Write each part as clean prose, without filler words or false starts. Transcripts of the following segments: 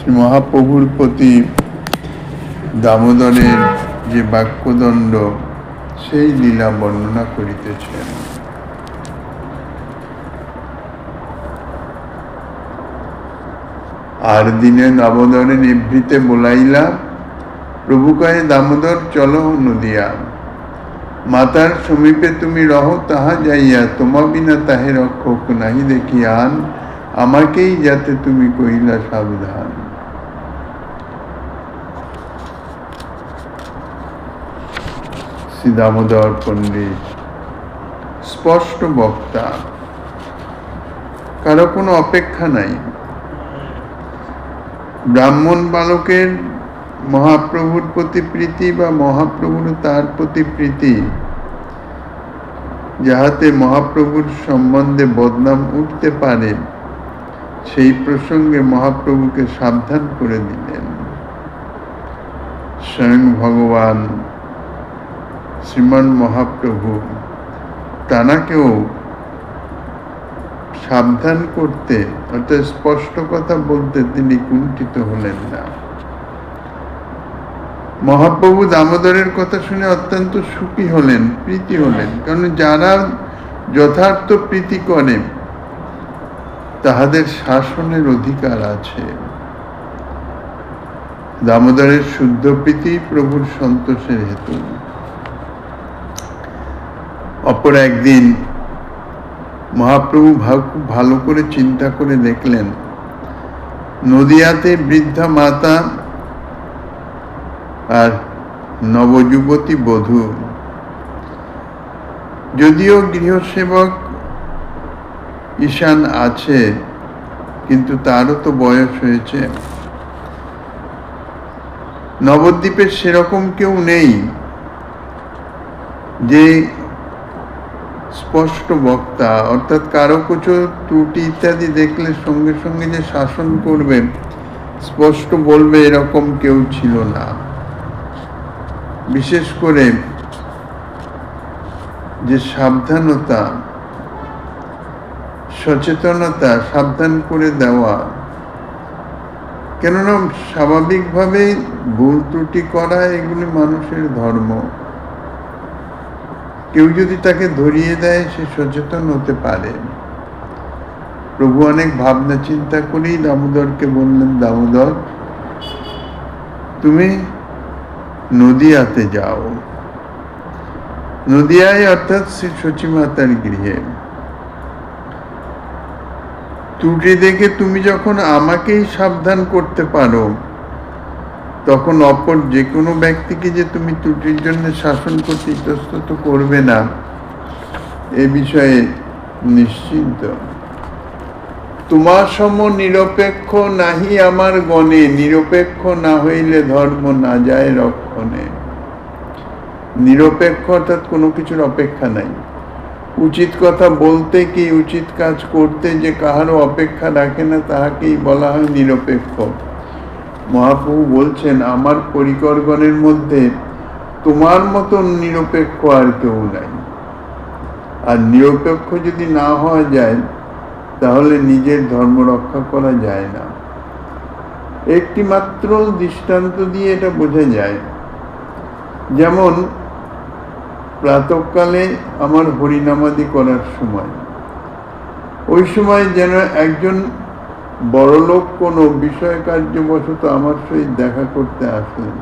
শ্রী মহাপ্রভুর প্রতি দামোদরের যে বাক্যদণ্ড সেই লীলা বর্ণনা করিতেছেন। আর দিনে দামোদরে নিভৃতে বলাইলা, প্রভু কহে দামোদর চলো নদিয়া, মাতার সমীপে তুমি রহ তাহা যাইয়া, তোমা বিনা তাহে রক্ষক নাহি দেখি আন, আমাকেই যাতে তুমি কহিলা সাবধান। শ্রী দামোদর পণ্ডিত স্পষ্ট বক্তা, কারো কোনো অপেক্ষা নাই। ব্রাহ্মণ বালকের মহাপ্রভুর প্রতি প্রীতি বা মহাপ্রভুর তার প্রতি প্রীতি, যাহাতে মহাপ্রভুর সম্বন্ধে বদনাম উঠতে পারে, সেই প্রসঙ্গে মহাপ্রভুকে সাবধান করে দিলেন। স্বয়ং ভগবান শ্রীমান মহাপ্রভু তানাকেও সাবধান করতে, অর্থাৎ স্পষ্ট কথা বলতে তিনি কুণ্ঠিত হলেন না। মহাপ্রভু দামোদরের কথা শুনে অত্যন্ত সুখী হলেন, প্রীতি হলেন, কারণ যারা যথার্থ প্রীতি করে তাহাদের শাসনের অধিকার আছে। দামোদরের শুদ্ধ প্রীতি প্রভুর সন্তোষের হেতু। অপর একদিন মহাপ্রভু খুব ভালো করে চিন্তা করে দেখলেন, নদিয়াতে বৃদ্ধা মাতা আর নবযুবতী বধূ, যদিও গৃহসেবক ঈশান আছে, কিন্তু তারও তো বয়স হয়েছে। নবদ্বীপে সেরকম কেউ নেই যে স্পষ্ট বক্তা, অর্থাৎ কারো কিছু ত্রুটি ইত্যাদি দেখলে সঙ্গে সঙ্গে যে শাসন করবে, স্পষ্ট বলবে, এরকম কেউ ছিল না। বিশেষ করে যে সাবধানতা, সচেতনতা, সাবধান করে দেওয়া, কেননা স্বাভাবিকভাবে ভুল ত্রুটি করা এগুলি মানুষের ধর্ম। কেউ যদি তাকে ধরিয়ে দেয় সে সচেতন হতে পারে। প্রভু অনেক ভাবনা চিন্তা করেই দামোদরকে বললেন, দামোদর তুমি নদিয়াতে যাও। নদিয়ায় অর্থাৎ শ্রী সচিমাতার গৃহে। ত্রুটি দেখে তুমি যখন আমাকেই সাবধান করতে পারো, তখন অপর যে কোনো ব্যক্তিকে যে তুমি ত্রুটির জন্য শাসন করতে ইতস্তত করবে না, এ বিষয়ে নিশ্চিন্ত। তোমার সম নিরপেক্ষ নাহি আমার গণে, নিরপেক্ষ না হইলে ধর্ম না যায় রক্ষণে। নিরপেক্ষ অর্থাৎ কোনো কিছুর অপেক্ষা নাই। উচিত কথা বলতে কি উচিত কাজ করতে যে কাহারও অপেক্ষা রাখে না, তাহাকেই বলা হয় নিরপেক্ষ। মহাপ্রভু বলছেন, আমার পরিকরগণের মধ্যে তোমার মতন নিরপেক্ষ আর কেউ নাই। আর নিরপেক্ষ যদি না হওয়া যায়, তাহলে নিজের ধর্ম রক্ষা করা যায় না। একটি মাত্র দৃষ্টান্ত দিয়ে এটা বোঝা যায়। যেমন প্রাতঃকালে আমার হরিনামাদি করার সময়, ওই সময় যেন একজন বড়লোক কোনো বিষয় কার্যবশত আমার সহিত দেখা করতে আসলেন।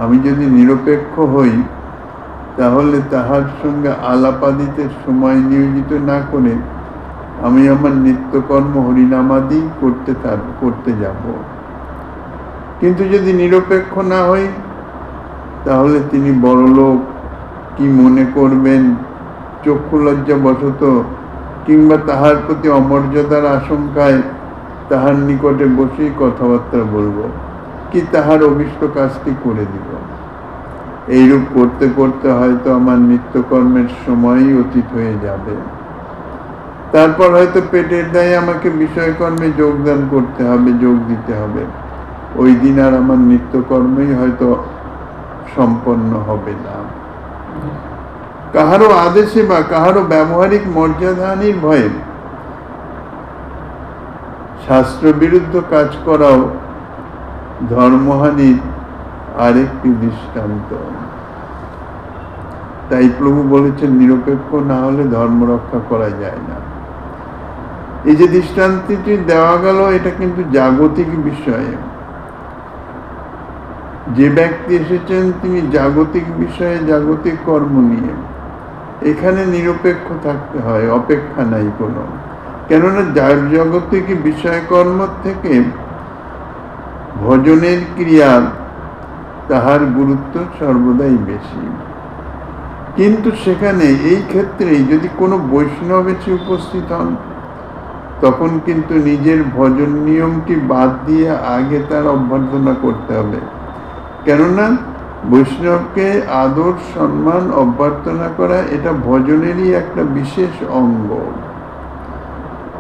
আমি যদি নিরপেক্ষ হই, তাহলে তাহার সঙ্গে আলাপাদিতের সময় নিয়োজিত না করে আমি আমার নিত্যকর্ম হরিনামাদি করতে যাব। কিন্তু যদি নিরপেক্ষ না হই, তাহলে তিনি বড়লোক কি মনে করবেন, চক্ষু লজ্জা বশত কিংবা তাহার প্রতি অমর্যাদার আশঙ্কায় তাহার নিকটে বসেই কথাবার্তা বলবো, কি তাহার অভিষ্ট কাজটি করে দিব। এইরূপ করতে করতে হয়তো আমার নিত্যকর্মের সময়ই অতীত হয়ে যাবে। তারপর হয়তো পেটের দায়ে আমাকে বিষয়কর্মে যোগদান করতে হবে, যোগ দিতে হবে। ওই দিন আর আমার নিত্যকর্মই হয়তো সম্পন্ন হবে না। কাহারও আদেশে বা কাহারও ব্যবহারিক মর্যাদাহানির ভয়ে শাস্ত্রবিরুদ্ধ কাজ করাও ধর্মহানির আরেকটি দৃষ্টান্ত। তাই প্রভু বলেছেন, নিরপেক্ষ না হলে ধর্ম রক্ষা করা যায় না। এই যে দৃষ্টান্তটি দেওয়া গেল, এটা কিন্তু জাগতিক বিষয়ে। যে ব্যক্তি এসেছেন তিনি জাগতিক বিষয়ে, জাগতিক কর্ম নিয়ে। এখানে নিরপেক্ষ থাকতে হয়, অপেক্ষা নাই কোনো। কেননা জাগতিক বিষয় কর্ম থেকে ভজনের ক্রিয়া, তাহার গুরুত্ব সর্বদাই বেশি। কিন্তু সেখানে এই ক্ষেত্রে যদি কোনো বৈষ্ণব এসে উপস্থিত হন, তখন কিন্তু নিজের ভজন নিয়মটি বাদ দিয়ে আগে তার অভ্যর্থনা করতে হবে। কেননা বৈষ্ণবকে আদর, সম্মান, অভ্যর্থনা করা এটা ভজনেরই একটা বিশেষ অঙ্গ।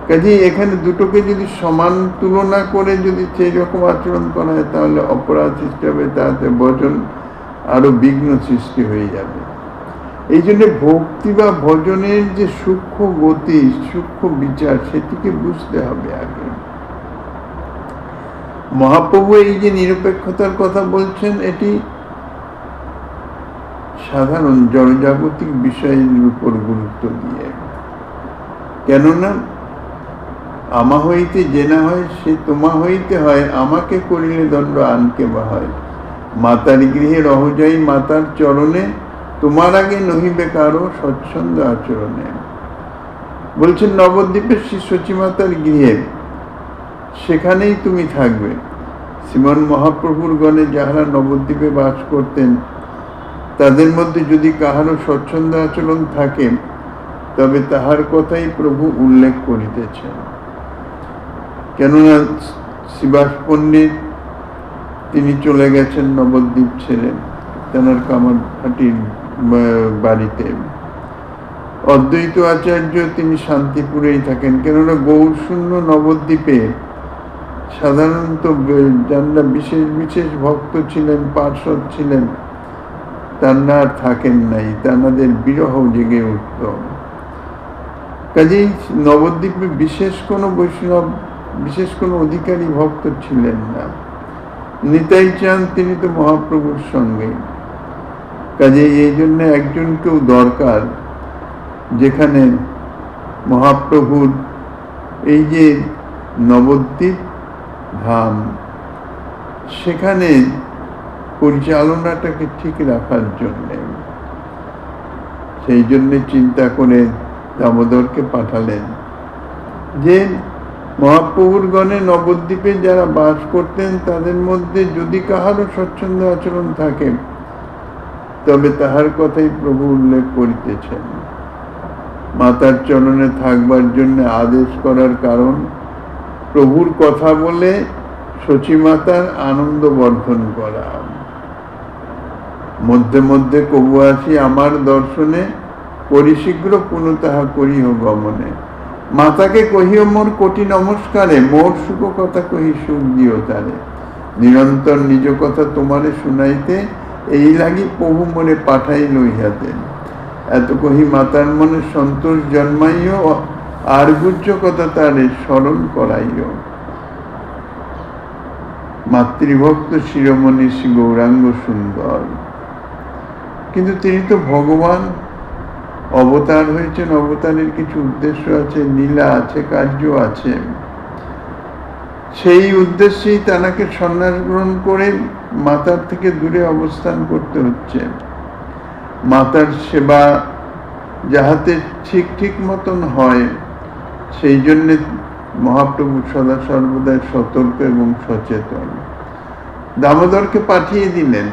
কাজেই এখানে দুটোকে যদি সমান তুলনা করে যদি সেই রকম আচরণ করা হয়, তাহলে অপরাধ সৃষ্টি হবে, তাতে ভজন আরো বিঘ্ন সৃষ্টি হয়ে যাবে। এই জন্য ভক্তি বা ভজনের যে সূক্ষ্ম গতি, সূক্ষ্ম বিচার, সেটিকে বুঝতে হবে আগে। মহাপ্রভু এই যে নিরপেক্ষতার কথা বলছেন, এটি সাধারণ জড়জাগতিক বিষয়ের উপর গুরুত্ব দিয়ে। কেননা আমা হইতে জেনা হয়, সে তোমা হইতে হয়, আমাকে করিলে দণ্ড আনকে বা হয়। মাতার গৃহে রহ যাই মাতার চরণে, তোমার আগে নহিবে কারো স্বচ্ছন্দ আচরণে। বলছেন নবদ্বীপের শ্রী সচিমাতার গৃহে, সেখানেই তুমি থাকবে। শ্রীমন মহাপ্রভুর গণে যাহারা নবদ্বীপে বাস করতেন, তাদের মধ্যে যদি কাহারও স্বচ্ছন্দ আচরণ থাকে, তবে তাহার কথাই প্রভু উল্লেখ করিতেছেন। কেননা শিবাস পণ্ডিত তিনি চলে গেছেন নবদ্বীপ ছেড়ে, তেনার কামারহাটির বাড়িতে। অদ্বৈত আচার্য তিনি শান্তিপুরেই থাকেন। কেননা গৌরশূন্য নবদ্বীপে সাধারণত যারা বিশেষ বিশেষ ভক্ত ছিলেন, পার্ষদ ছিলেন, তারা আর থাকেন নাই, তাদের বিরহ জেগে উঠত। কাজেই নবদ্বীপে বিশেষ কোনো বৈষ্ণব, বিশেষ কোনো অধিকারী ভক্ত ছিলেন না। নিতাই চাঁদ তিনি তো মহাপ্রভুর সঙ্গে। কাজেই এই জন্য একজন কেউ দরকার, যেখানে মহাপ্রভুর এই যে নবদ্বীপ ধাম, সেখানে পরিচালনাটাকে ঠিক রাখার জন্যে। সেই জন্যে চিন্তা করে দামোদরকে পাঠালেন যে মহাপ্রভুর গণে নবদ্বীপে যারা বাস করতেন, তাদের মধ্যে যদি কাহারও স্বচ্ছন্দ আচরণ থাকে, তবে তাহার কথাই প্রভু উল্লেখ করিতেছেন। মাতার চরণে থাকবার জন্য আদেশ করার কারণ, প্রভুর কথা বলে সচিমাতার আনন্দ বর্ধন করা। মধ্যে মধ্যে কবু আসি আমার দর্শনে, পরিশীঘ্র পুনঃ তাহা করিহ গমনে। মাতাকে কহিও মোর কোটি নমস্কারে, মোর সুখ কথা কহি সুখ দিও তারে। নিরন্তর নিজ কথা তোমারে শুনাইতে, এই লাগি প্রভু মনে পাঠাইল ইহাতে। এত কহি মাতার মনে সন্তোষ জন্মাইও, আর গুজ্জ কথা তারে স্মরণ করাইও। মাতৃভক্ত শিরোমণি শ্রী গৌরাঙ্গ সুন্দর। কিন্তু তিনি তো ভগবান, অবতার হয়েছেন, অবতারের কিছু উদ্দেশ্য আছে, লীলা আছে, কার্য আছে। সেই উদ্দেশ্যেই তাকে সন্ন্যাস গ্রহণ করে মাতার থেকে দূরে অবস্থান করতে হচ্ছে। মাতার সেবা যাহাতে ঠিক ঠিক মতন হয়, সেই জন্যে মহাপ্রভু সদা সর্বদাই সতর্ক এবং সচেতন। দামোদরকে পাঠিয়ে দিলেন,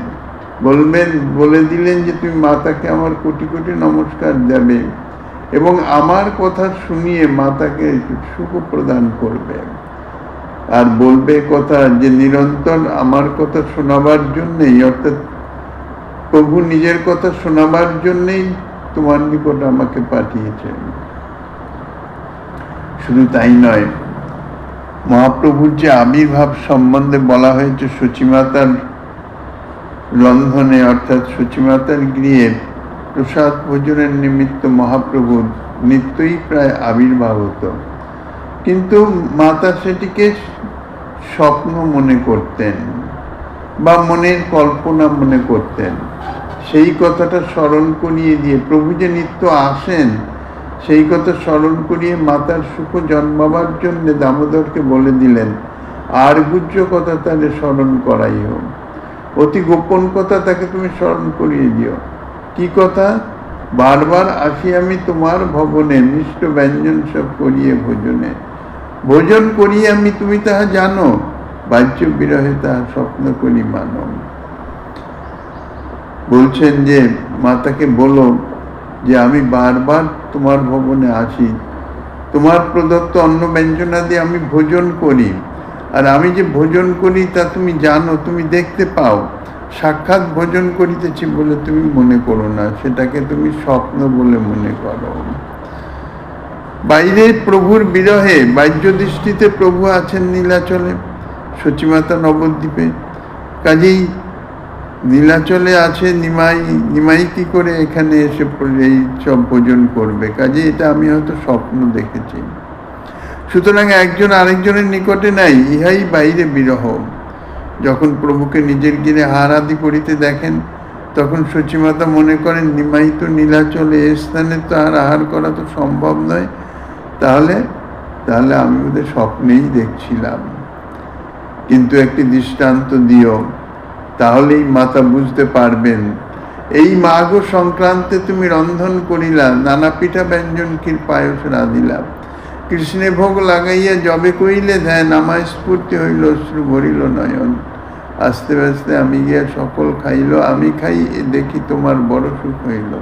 বলে দিলেন যে তুমি মাতাকে আমার কোটি কোটি নমস্কার দেবে এবং আমার কথা শুনিয়ে মাতাকে সুখ প্রদান করবে। আর বলবে কথা যে নিরন্তর আমার কথা শোনাবার জন্যেই, অর্থাৎ প্রভু নিজের কথা শোনাবার জন্যেই তোমার নিকট আমাকে পাঠিয়েছেন। শুধু তাই নয়, মহাপ্রভুর যে আবির্ভাব সম্বন্ধে বলা হয়েছে, সচিমাতার রন্ধনে, অর্থাৎ সচিমাতার গৃহে প্রসাদ ভোজনের নিমিত্ত মহাপ্রভুর নিত্যই প্রায় আবির্ভাব হতো। কিন্তু মাতা সেটিকে স্বপ্ন মনে করতেন বা মনের কল্পনা মনে করতেন। সেই কথাটা স্মরণ করিয়ে দিয়ে প্রভু যে নিত্য আসেন সেই কথা স্মরণ করিয়ে মাতার সুখ জন্মাবার জন্য দামোদরকে বলে দিলেন, আর গুহ্য কথা তাহলে স্মরণ করাইও, অতি গোপন কথা তাকে তুমি স্মরণ করিয়ে দিও। কি কথা? বারবার আসি আমি তোমার ভবনে, মিষ্ট ব্যঞ্জন সব করিয়ে ভোজনে, ভোজন করিয়ে আমি তুমি তাহা জানো, বাহ্য বিরহে তাহা স্বপ্ন করি মানব। বলছেন যে মাতাকে বলো যে আমি বারবার তোমার ভবনে আসি, তোমার প্রদত্ত অন্ন ব্যঞ্জনাদি আমি ভোজন করি, আর আমি যে ভোজন করি তা তুমি জানো, তুমি দেখতে পাও। সাক্ষাৎ ভোজন করিতেছি বলে তুমি মনে করো না, সেটাকে তুমি স্বপ্ন বলে মনে করো। বাইরে প্রভুর বিরহে বাহ্য দৃষ্টিতে প্রভু আছেন নীলাচলে, সচিমাতা নবদ্বীপে, কাজেই নীলাচলে আছে নিমাই, নিমাই কি করে এখানে এসে এই সব ভোজন করবে? কাজে এটা আমি হয়তো স্বপ্ন দেখেছি। সুতরাং একজন আরেকজনের নিকটে নাই, ইহাই বাইরে বিরহ। যখন প্রভুকে নিজের গিরে হার আদি করিতে দেখেন তখন সচিমাতা মনে করেন নিমাই তো নীলাচলে, এ স্থানে তো আর আহার করা তো সম্ভব নয়, তাহলে তাহলে আমি ওদের স্বপ্নেই দেখছিলাম। কিন্তু একটি দৃষ্টান্ত দিও, তাহলেই মাতা বুঝতে পারবেন। এই মাঘ সংক্রান্তে তুমি রন্ধন করিলা, নানা পিঠা ব্যঞ্জন ক্ষীর পায়স রাঁধিলা, কৃষ্ণে ভোগ লাগাইয়া যবে কইলে ধ্যান, আমায় স্ফূর্তি হইল অশ্রু ভরিল নয়ন, আস্তে আস্তে আমি গিয়া সকল খাইল, আমি খাই দেখি তোমার বড় সুখ হইল,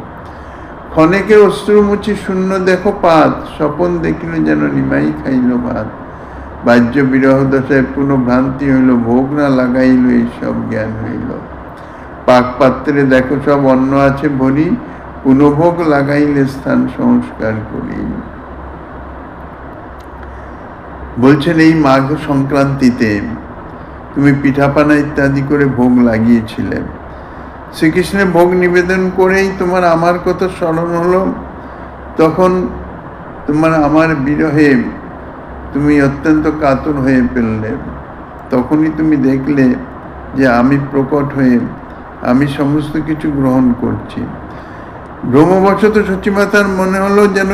ক্ষণেকে অশ্রু মুছি শূন্য দেখো পাত, স্বপন দেখিল যেন নিমাই খাইল ভাত, বাহ্য বিরহ দশায় পুনঃ ভ্রান্তি হইল, ভোগ না লাগাইল এইসব জ্ঞান হইল, পাক পাত্রে দেখো সব অন্ন আছে ভরি, পুনঃভোগ লাগাইলে স্থান সংস্কার করি। বলছেন এই মাঘ সংক্রান্তিতে তুমি পিঠাপানা ইত্যাদি করে ভোগ লাগিয়েছিলে, শ্রীকৃষ্ণের ভোগ নিবেদন করেই তোমার আমার কথা স্মরণ হলো, তখন তোমার আমার বিরহে তুমি অত্যন্ত কাতর হয়ে ফেললে, তখনই তুমি দেখলে যে আমি প্রকট হয়ে আমি সমস্ত কিছু গ্রহণ করছি। ব্রহ্মবশত সচিমাতার মনে হলো যেন,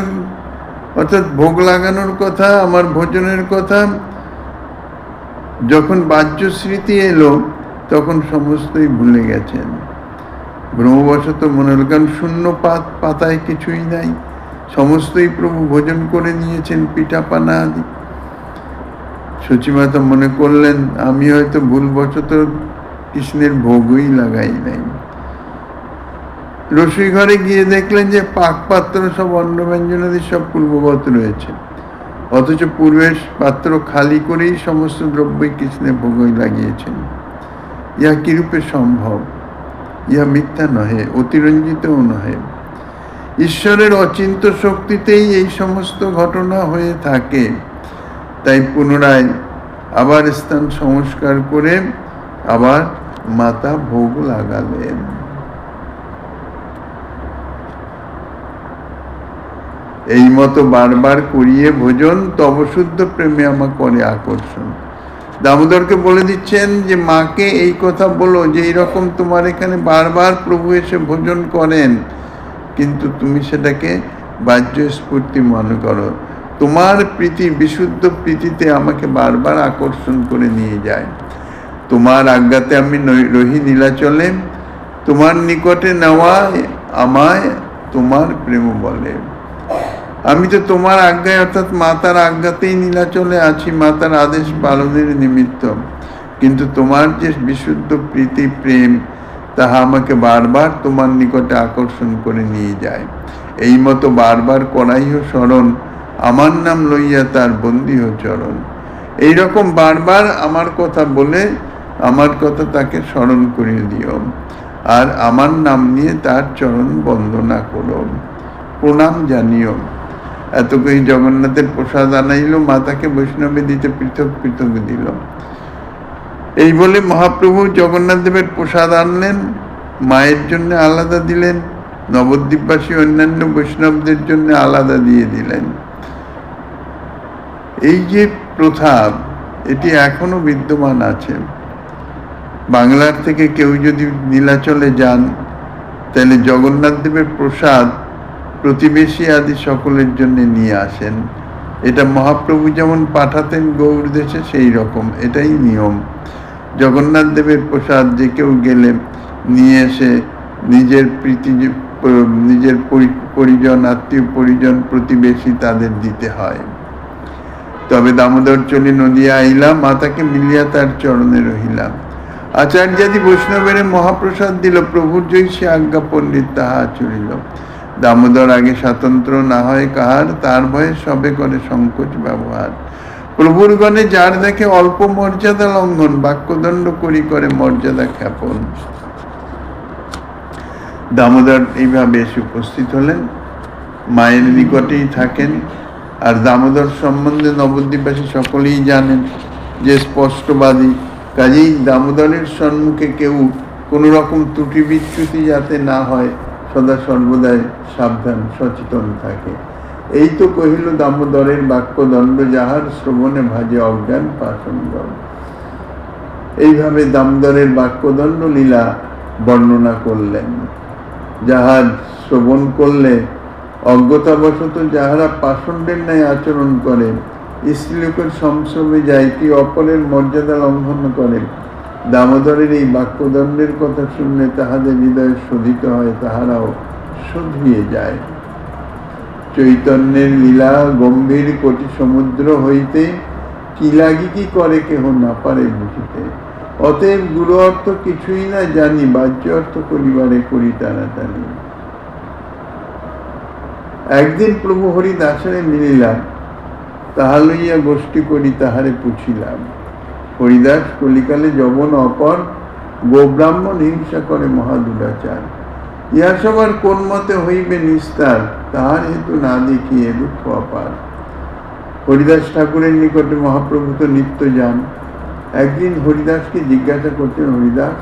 অর্থাৎ ভোগ লাগানোর কথা, আমার ভোজনের কথা, যখন বাহ্য স্মৃতি এলো তখন সমস্তই ভুলে গেছেন। ব্রহ্মবশত মনে হল, কারণ শূন্য পাতায় কিছুই নাই, সমস্তই প্রভু ভোজন করে নিয়েছেন, পিঠা পানা আদি। সচিমাতা মনে করলেন আমি হয়তো ভুলবশত কৃষ্ণের ভোগই লাগাই নাই। রসুই ঘরে গিয়ে দেখলেন যে পাক পাত্র সব অন্ন ব্যঞ্জনাদি সব পূর্ববৎ রয়েছে, অথচ পূর্বের পাত্র খালি করেই সমস্ত দ্রব্যই কৃষ্ণের ভোগই লাগিয়েছেন। ইহা কিরূপে সম্ভব? ইহা মিথ্যা নহে, অতিরঞ্জিতও নহে। ঈশ্বরের অচিন্ত শক্তিতেই এই সমস্ত ঘটনা হয়ে থাকে। তাই পুনরায় আবার স্থান সংস্কার করে আবার মাতা ভোগ লাগালেন। এই মতো বারবার করিয়ে ভোজন, তব শুদ্ধ প্রেমে আমার করে আকর্ষণ। দামোদরকে বলে দিচ্ছেন যে মাকে এই কথা বলো যে এইরকম তোমার এখানে বারবার প্রভু এসে ভোজন করেন, কিন্তু তুমি সেটাকে বাহ্য স্ফূর্তি মনে করো, তোমার প্রীতি বিশুদ্ধ প্রীতিতে আমাকে বারবার আকর্ষণ করে নিয়ে যায়। তোমার আজ্ঞাতে আমি রহি নীলাচলে, তোমার নিকটে নেওয়া আমায় তোমার প্রেম বলে। আমি তো তোমার আজ্ঞায় অর্থাৎ মাতার আজ্ঞাতেই নীলাচলে আছি, মাতার আদেশ পালনের নিমিত্ত, কিন্তু তোমার যে বিশুদ্ধ প্রীতি প্রেম তাহা আমাকে বারবার তোমার নিকটে আকর্ষণ করে নিয়ে যায়। এই মতো বারবার করাইও স্মরণ, আমার নাম লইয়া তার বন্দিহ চরণ। এইরকম বারবার আমার কথা বলে আমার কথা তাকে স্মরণ করিয়ে দিও, আর আমার নাম নিয়ে তার চরণ বন্দনা করো, প্রণাম জানিও। এতগুলি জগন্নাথের প্রসাদ আনাইল, মাতাকে বৈষ্ণবে দিতে পৃথক পৃথক দিল। এই বলে মহাপ্রভু জগন্নাথ দেবের প্রসাদ আনলেন, মায়ের জন্য আলাদা দিলেন, নবদ্বীপবাসী অন্যান্য বৈষ্ণবদের জন্য আলাদা দিয়ে দিলেন। এই যে প্রথা, এটি এখনো বিদ্যমান আছে। বাংলার থেকে কেউ যদি নীলাচলে যান, তাহলে জগন্নাথ দেবের প্রসাদ প্রতিবেশী আদি সকলের জন্য নিয়ে আসেন। এটা মহাপ্রভু যেমন পাঠাতেন গৌড় দেশে, সেই রকম এটাই নিয়ম। জগন্নাথ দেবের প্রসাদ যে কেউ গেলে নিয়ে এসে নিজের নিজের পরিজন, আত্মীয় পরিজন, প্রতিবেশী তাদের দিতে হয়। তবে দামোদর চলি নদিয়া আইলাম, মাতাকে মিলিয়া তার চরণে রহিলাম। আচার্যাদি বৈষ্ণবের মহাপ্রসাদ দিল, প্রভুর জয় সে আজ্ঞা পণ্ডিত তাহা আচরিল। দামোদর আগে স্বাতন্ত্র না হয় কাহার, তার ভয়ে সবে করে সংকোচ ব্যবহার। প্রভুর গণে যার দেখে অল্প মর্যাদা লঙ্ঘন, বাক্যদণ্ড করি করে মর্যাদা খ্যাপন। দামোদর এইভাবে এসে উপস্থিত হলেন, মায়ের নিকটেই থাকেন। আর দামোদর সম্বন্ধে নবদ্বীপবাসী সকলেই জানেন যে স্পষ্টবাদী। কাজেই দামোদরের সম্মুখে কেউ কোনো রকম ত্রুটি বিচ্যুতি যাতে না হয়, সদা সর্বদাই সাবধান সচেতন থাকে। এই তো কহিল দামোদরের বাক্যদণ্ড, যাহার শ্রবণে ভাজে অজ্ঞান পাষণ্ড। এইভাবে দামোদরের বাক্যদণ্ড লীলা বর্ণনা করলেন। যাহার শ্রবণ করলে অজ্ঞতাবশত যাহারা পাষণ্ডের ন্যায় আচরণ করে, স্ত্রীলোকের সংস্রবে যায়, কি অপরের মর্যাদা লঙ্ঘন করে, দামোদরের এই বাক্যদণ্ডের কথা শুনলে তাহাদের হৃদয়ে শোধিত হয়, তাহারাও শুধিয়ে যায়। চৈতন্যের লীলা গম্ভীর কোটি সমুদ্র হইতে, কি লাগি কি করে কেহ না পারে বুঝিতে। অতএব গুরু অর্থ কিছুই না জানি, বাহ্য অর্থ করিবারে করি টানাটানি। একদিন প্রভু হরিদাসরে মিলিলাম, তাহা লইয়া গোষ্ঠী করি তাহারে পুছিলাম। হরিদাস কলিকালে যবন অপর, গোব্রাহ্মণ হিংসা করে মহাদুরাচার। ইহা সবার কোন মতে হইবে নিস্তার, তাহার হেতু না দেখিয়ে দুঃখ অপার। হরিদাস ঠাকুরের নিকটে মহাপ্রভু তো নিত্য যান। একদিন হরিদাসকে জিজ্ঞাসা করছেন, হরিদাস,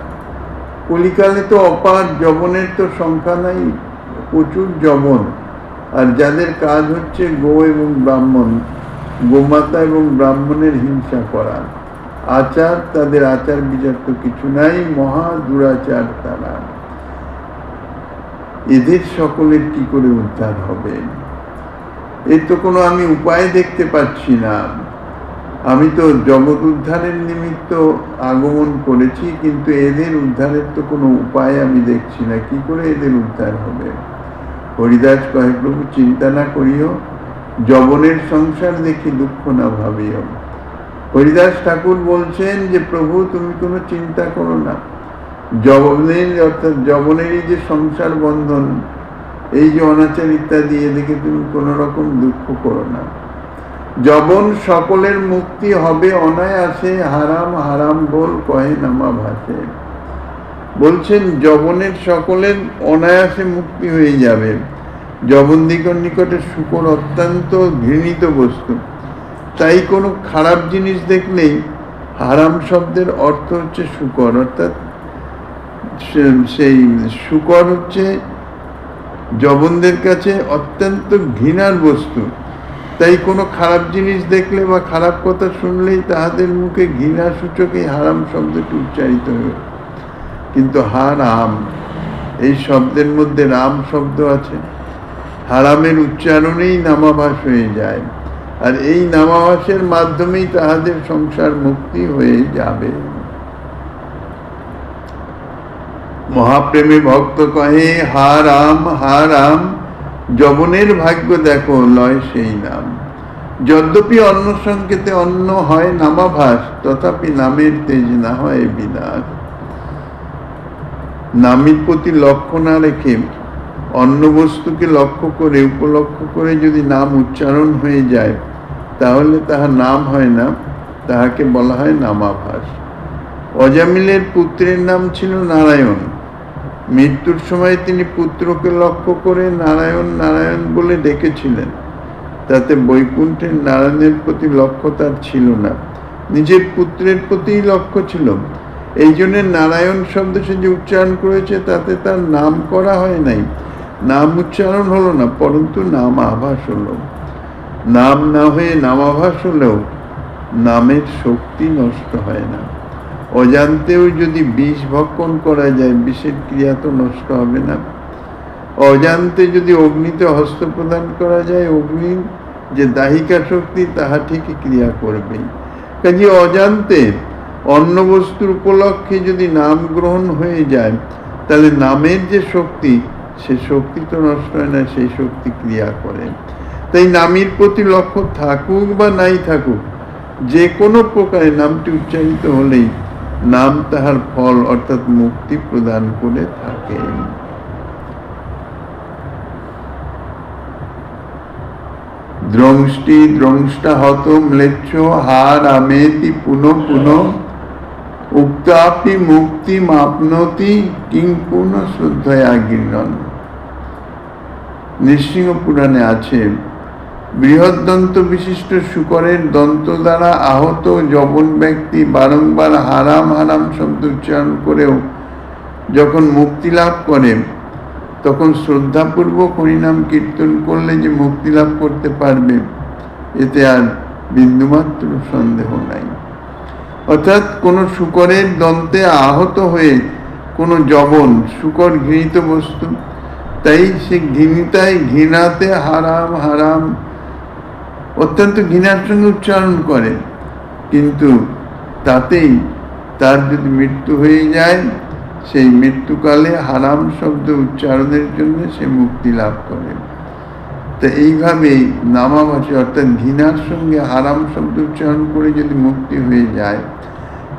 কলিকালে তো অপার যবনের তো সংখ্যা নাই, প্রচুর যবন, আর যাদের কাজ হচ্ছে গো এবং ব্রাহ্মণ, গোমাতা এবং ব্রাহ্মণের হিংসা করা। আচার, তাদের আচার বিচার তো কিছু নাই, মহা দুরাচার তারা। এদের সকলের কি করে উদ্ধার হবে? এর তো কোনো আমি উপায় দেখতে পাচ্ছি না। আমি তো জগৎ উদ্ধারের নিমিত্ত আগমন করেছি, কিন্তু এদের উদ্ধারের তো কোনো উপায় আমি দেখছি না। কি করে এদের উদ্ধার হবে? হরিদাস কহে, প্রভু চিন্তা না করিও, যবনের সংসার দেখি দুঃখ না ভাবিও। হরিদাস ঠাকুর বলছেন যে প্রভু তুমি কোনো চিন্তা করো না, যবনের অর্থাৎ যবনেরই যে সংসার বন্ধন, এই যে অনাচার ইত্যাদি, এদিকে তুমি কোনো রকম দুঃখ করো না। যবন সকলের মুক্তি হবে অনায়াসে, হারাম হারাম বল কহে নামা ভাসে। বলছেন যবনের সকলের অনায়াসে মুক্তি হয়ে যাবে। যবনদিগর নিকটে শূকর অত্যন্ত ঘৃণিত বস্তু, তাই কোনো খারাপ জিনিস দেখলেই, হারাম শব্দের অর্থ হচ্ছে শূকর, অর্থাৎ সেই শূকর হচ্ছে যবনদের কাছে অত্যন্ত ঘৃণার বস্তু। তাই কোনো খারাপ জিনিস দেখলে বা খারাপ কথা শুনলেই তাহাদের মুখে ঘৃণা সূচকে হারাম শব্দটি উচ্চারিত হয়ে। কিন্তু হারাম, এই শব্দের মধ্যে রাম শব্দ আছে। হারামের উচ্চারণেই নামাভাস হয়ে যায়, আর এই নামাভাসের মাধ্যমেই তাহাদের সংসার মুক্তি হয়ে যাবে। মহাপ্রেমী ভক্ত কহে, হা রাম হা রাম, যবনের ভাগ্য দেখো লয় সেই নাম। যদ্যপি অন্য সংকেতে অন্য হয় নামাভাস, তথাপি নামের তেজ না হয় বিনাশ। নামের প্রতি লক্ষ্য না রেখে অন্য বস্তুকে লক্ষ্য করে, উপলক্ষ্য করে যদি নাম উচ্চারণ হয়ে যায়, তাহলে তাহা নাম হয় না, তাহাকে বলা হয় নামাভাস। অজামিলের পুত্রের নাম ছিল নারায়ণ। মৃত্যুর সময় তিনি পুত্রকে লক্ষ্য করে নারায়ণ নারায়ণ বলে ডেকেছিলেন। তাতে বৈকুণ্ঠের নারায়ণের প্রতি লক্ষ্য তার ছিল না, নিজের পুত্রের প্রতিই লক্ষ্য ছিল। এই জন্য নারায়ণ শব্দ সে যে উচ্চারণ করেছে, তাতে তার নাম করা হয় নাই, নাম উচ্চারণ হলো না, পরন্তু নাম আভাস হলো। নাম না হয়ে নামাভাস হলেও নামের শক্তি নষ্ট হয় না। অজান্তেও যদি বিষ ভক্ষণ করা যায়, বিষের ক্রিয়া তো নষ্ট হবে না। অজান্তে যদি অগ্নিতে হস্ত প্রদান করা যায়, অগ্নির যে দাহিকা শক্তি তাহা ঠিকই ক্রিয়া করবেই। কাজে অজান্তে অন্য বস্তুর উপলক্ষে যদি নাম গ্রহণ হয়ে যায়, তাহলে নামের যে শক্তি, সে শক্তি তো নষ্ট হয় না, সেই শক্তি ক্রিয়া করে। তাই নামের প্রতি লক্ষ্য থাকুক বা নাই থাকুক, যে কোনো প্রকারে নামটি উচ্চারিত হলেই নাম তাহার ফল অর্থাৎ মুক্তি প্রদান করে থাকে। দ্রংষ্টি দ্রংষ্টা হত ম্লেচ্ছ হার আমেতি পুনঃ পুনঃ উক্তাপি মুক্তি মাপনতি কিং পুনঃ শ্রদ্ধয়া গিরণ। নৃসিংহ পুরাণে আছে, বৃহদ্দন্ত বিশিষ্ট শূকরের দন্ত দ্বারা আহত যবন ব্যক্তি বারংবার হারাম হারাম শব্দ উচ্চারণ করেও যখন মুক্তি লাভ করে, তখন শ্রদ্ধাপূর্বক হরিনাম কীর্তন করলে যে মুক্তি লাভ করতে পারবে, এতে আর বিন্দুমাত্র সন্দেহ নাই। অর্থাৎ কোন শূকরের দন্তে আহত হয়ে কোন যবন, শূকর ঘৃণিত বস্তু, তাই সে ঘৃণাতে হারাম হারাম অত্যন্ত ঘৃণার সঙ্গে উচ্চারণ করে, কিন্তু তাতেই তার যদি মৃত্যু হয়ে যায়, সেই মৃত্যুকালে হারাম শব্দ উচ্চারণের জন্য সে মুক্তি লাভ করে। তা এইভাবেই নামাভাসে অর্থাৎ ঘৃণার সঙ্গে হারাম শব্দ উচ্চারণ করে যদি মুক্তি হয়ে যায়,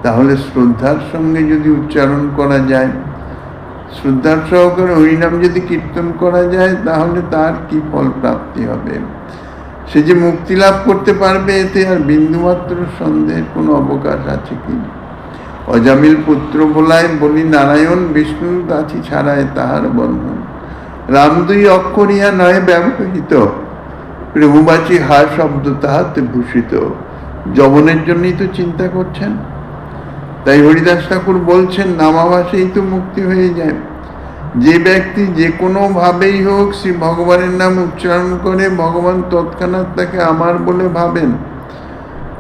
তাহলে শ্রদ্ধার সঙ্গে যদি উচ্চারণ করা যায়, শ্রদ্ধার সহকারে হরিনাম যদি কীর্তন করা যায়, তাহলে তার কি ফল প্রাপ্তি হবে। সে যে মুক্তি লাভ করতে পারবে, এতে আর বিন্দুমাত্র সন্দেহের কোনো অবকাশ আছে কি? অজামিল পুত্র বলায় বলি নারায়ণ, বিষ্ণু আছি ছাড়ায় তাহার বন্ধন। রাম দুই অক্ষরিয়া নয় ব্যবহৃত, প্রেমবাচী হা শব্দ তাহাতে ভূষিত। যবনের জন্যই তো চিন্তা করছেন। তাই হরিদাস ঠাকুর বলছেন, নামাভাসেই তো মুক্তি হয়ে যায়। যে ব্যক্তি যে কোনো ভাবেই হোক শ্রী ভগবানের নাম উচ্চারণ করে, ভগবান তৎক্ষণাৎ তাকে আমার বলে ভাবেন,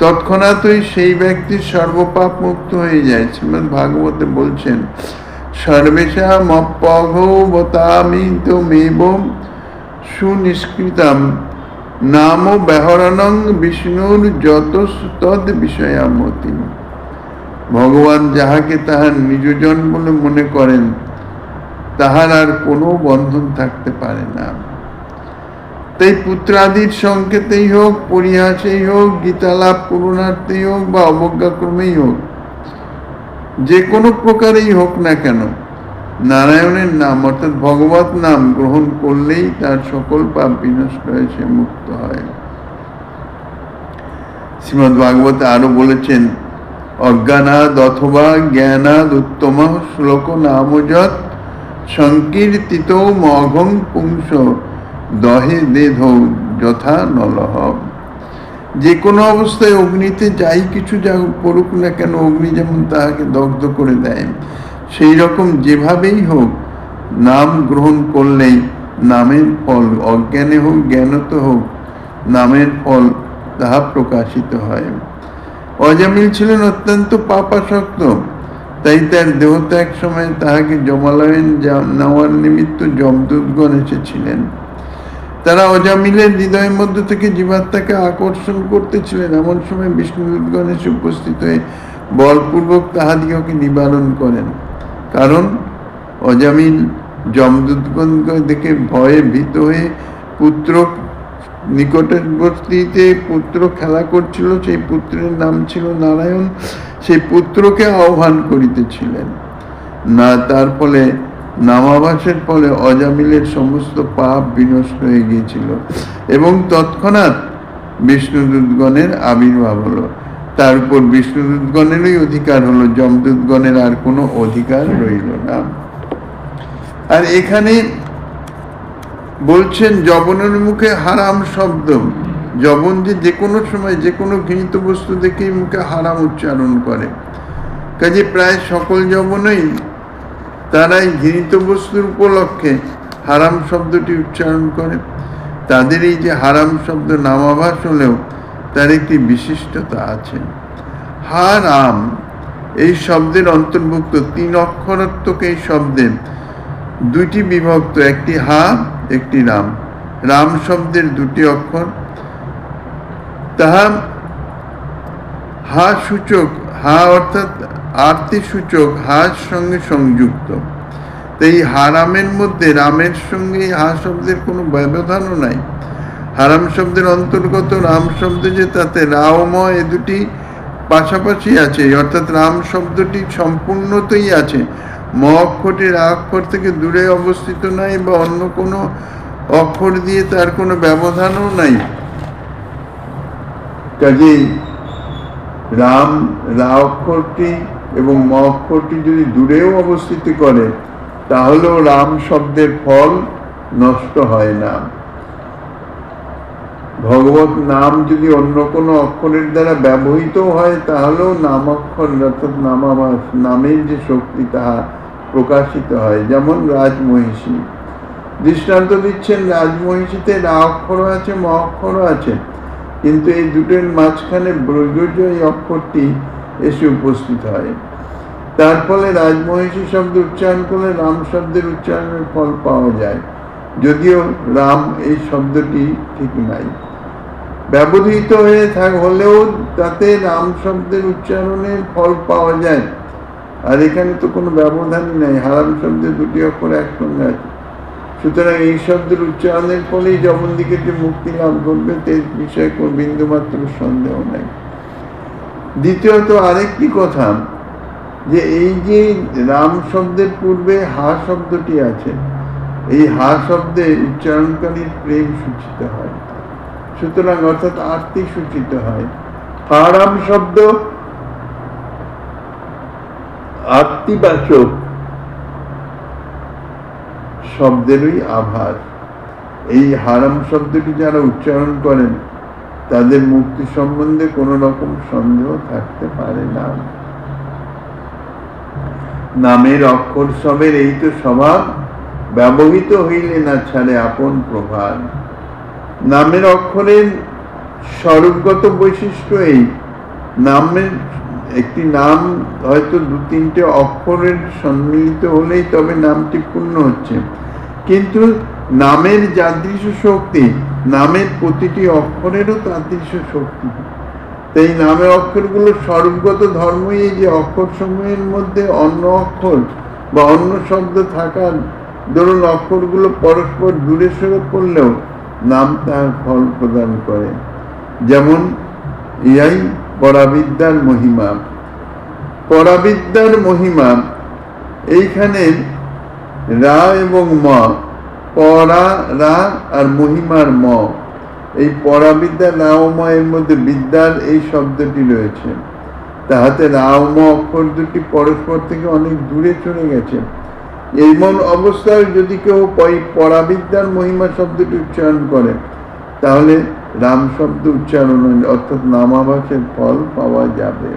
তৎক্ষণাৎই সেই ব্যক্তির সর্বপাপ মুক্ত হয়ে যায়। শ্রীমদ্ ভাগবতে বলছেন, সর্বেষাম অপঘবতামিতমেব সুনিষ্কৃতম নাম ব্যাহরণং বিষ্ণুর যত তদ বিষয়ামতি। ভগবান যাহাকে তাহার নিজজন বলে মনে করেন, তাহার আর কোনো বন্ধন থাকতে পারে না। তাই পুত্রাদির সংকেতেই হোক, পরিহাসেই হোক, গীতালাভ করুণার্থেই হোক বা অবজ্ঞাক্রমেই হোক, যে কোনো প্রকারেই হোক না কেন, নারায়ণের নাম অর্থাৎ ভগবত নাম গ্রহণ করলেই তার সকল পাপ বিনষ্ট হয়ে সে মুক্ত হয়। শ্রীমদ্ ভাগবতে আরো বলেছেন, অজ্ঞানাদ অথবা জ্ঞানাদ উত্তম শ্লোক নামযৎ সংকীর্তিত মঘং পুংস দহে দেধ যথা নলহ। যে কোনো অবস্থায় অগ্নিতে যাই কিছু যা পড়ুক না কেন, অগ্নি যেমন তাহাকে দগ্ধ করে দেয়, সেই রকম যেভাবেই হোক নাম গ্রহণ করলেই নামের ফল, অজ্ঞানে হোক জ্ঞানত হোক, নামের ফল তাহা প্রকাশিত হয়। অজামিল ছিলেন অত্যন্ত পাপাসক্ত, তাই তার দেহত্যাগ সময় তাহাকে যমালয়ে নেওয়ার নিমিত্ত যমদূতগণ এসেছিলেন। তারা অজামিলের হৃদয়ের মধ্যে থেকে জীবাত্মাকে আকর্ষণ করতেছিলেন। এমন সময় বিষ্ণুদূতগণ এসে উপস্থিত হয়ে বলপূর্বক তাহাদিগকে নিবারণ করেন। কারণ অজামিল যমদূতগণকে দেখে ভয়ে ভীত হয়ে পুত্র নিকটবর্তীতে পুত্র খেলা করছিল, সেই পুত্রের নাম ছিল নারায়ণ, সেই পুত্রকে আহ্বান করিতেছিলেন না। তার ফলে নামাভাসের ফলে অজামিলের সমস্ত পাপ বিনষ্ট হয়ে গিয়েছিল এবং তৎক্ষণাৎ বিষ্ণুদূতগণের আবির্ভাব হলো। তার উপর বিষ্ণুদূতগণেরই অধিকার হলো, যমদূতগণের আর কোনো অধিকার রইল না। আর এখানে বলছেন যবনের মুখে হারাম শব্দ। যবন যে কোনো সময় যে কোনো ঘৃণিত বস্তু দেখেই মুখে হারাম উচ্চারণ করে। কাজে প্রায় সকল যবনই তারাই ঘৃণিত বস্তুর উপলক্ষে হারাম শব্দটি উচ্চারণ করে। তাদের এই যে হারাম শব্দ নামাভাস হলেও তার একটি বিশিষ্টতা আছে। হা রাম এই শব্দের অন্তর্ভুক্ত 3 অক্ষরাত্মক এই শব্দে 2টি বিভক্ত, একটি হা একটি রাম। রাম শব্দের 2টি অক্ষর, তাহা হা সূচক, হা অর্থাৎ আরতি সূচক হার সঙ্গে সংযুক্ত। তাই হারামের মধ্যে রামের সঙ্গে হা শব্দের কোনো ব্যবধানও নাই। হারাম শব্দের অন্তর্গত রাম শব্দ যে, তাতে রাম এ দুটি পাশাপাশি আছে, অর্থাৎ রাম শব্দটি সম্পূর্ণতই আছে, ম অক্ষরটি রা অক্ষর থেকে দূরে অবস্থিত নাই বা অন্য কোনো অক্ষর দিয়ে তার কোনো ব্যবধানও নাই। কাজেই রাম রা অক্ষরটি এবং ম অক্ষরটি যদি দূরেও অবস্থিত করে তাহলেও রাম শব্দের ফল নষ্ট হয় না। ভগবত নাম যদি অন্য কোনো অক্ষরের দ্বারা ব্যবহৃত হয় তাহলেও নাম অক্ষর অর্থাৎ নামাভাস নামের যে শক্তি তাহা প্রকাশিত হয়। যেমন রাজমহিষী দৃষ্টান্ত দিচ্ছেন, রাজমহিষীতে রা অক্ষরও আছে ম অক্ষরও আছে, কিন্তু এই দুটোর মাঝখানে ব্রজজ এই অক্ষরটি এসে উপস্থিত হয়। তার ফলে রাজমহিষী শব্দ উচ্চারণ করলে রাম শব্দের উচ্চারণের ফল পাওয়া যায়, যদিও রাম এই শব্দটি ঠিক নাই, ব্যবহৃত হয়ে হলেও তাতে রাম শব্দের উচ্চারণের ফল পাওয়া যায়। আর এখানে তো কোনো ব্যবধানই নাই, হারাম শব্দের 2টি অক্ষর একসঙ্গে আছে। সুতরাং এই শব্দের উচ্চারণের ফলেই যখন দিকে যে মুক্তি লাভ করবে সে বিষয়ে কোনো বিন্দুমাত্র সন্দেহ নাই। দ্বিতীয়ত আরেকটি কথা, যে এই যে রাম শব্দের পূর্বে হা শব্দটি আছে, এই হা শব্দে উচ্চারণকারীর প্রেম সূচিত হয়, সুতরাং অর্থাৎ আরতি সূচিত হয়। হারাম শব্দ আরতিবাচক শব্দেরই আভাস। এই হারাম শব্দটি যারা উচ্চারণ করেন তাদের মুক্তি সম্বন্ধে কোন রকম সন্দেহ থাকতে পারে না। নামের অক্ষর সবের এই তো স্বভাব, ব্যবহৃত হইলে না ছাড়ে আপন প্রভাব। নামের অক্ষরের স্বরূপগত বৈশিষ্ট্য এই, নামের একটি নাম হয়তো 2-3টে অক্ষরের সম্মিলিত হলেই তবে নামটি পূর্ণ হচ্ছে, কিন্তু নামের যাদৃশ শক্তি, নামের প্রতিটি অক্ষরেরও তাদৃশ শক্তি। তাই নামের অক্ষরগুলো স্বরূপগত ধর্মই এই যে অক্ষর সমূহের মধ্যে অন্য অক্ষর বা অন্য শব্দ থাকার ধরুন অক্ষরগুলো পরস্পর দূরে সরে পড়লেও নাম তার ফল প্রদান করে। যেমন ইয়াই পরাবিদ্যার মহিমা। পরাবিদ্যার মহিমা এইখানে রা এবং ম, পরা রা আর মহিমার ম, এই পরাবিদ্যা রা ও ম এর মধ্যে বিদ্যার এই শব্দটি রয়েছে, তাহাতে রা ও ম অক্ষর দুটি পরস্পর থেকে অনেক দূরে চলে গেছে। এমন অবস্থায় যদি কেউ পরাবিদ্যার মহিমা শব্দটি উচ্চারণ করে তাহলে রাম শব্দ উচ্চারণ অর্থাৎ নামাভাসের ফল পাওয়া যাবে।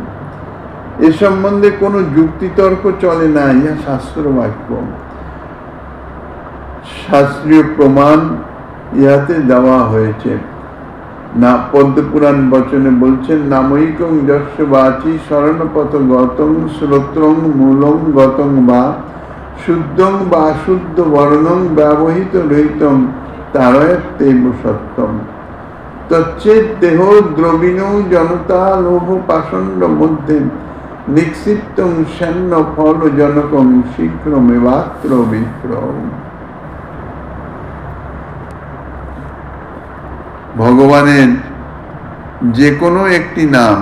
এ সম্বন্ধে কোনো যুক্তিতর্ক চলে না, ইহা শাস্ত্র বাক্য, শাস্ত্রীয় প্রমাণ ইহাতে দেওয়া হয়েছে। না পদ্মপুরাণ বচনে বলছেন, নামৈকং যস্য বাচি শরণপথ গতং শ্রোত্রং মূলং গতং বা শুদ্ধং বা শুদ্ধ বর্ণং ব্যবহিত রহিতং তারয়তেব সত্যম তচ্চেদ দেহ দ্রবিণৌ জনতা লোভ পাষণ্ড মধ্যে নিক্ষিপ্তং সেন্ন ফল জনকং শীঘ্রমেবাত্র বিক্রম। ভগবানের যে কোনো একটি নাম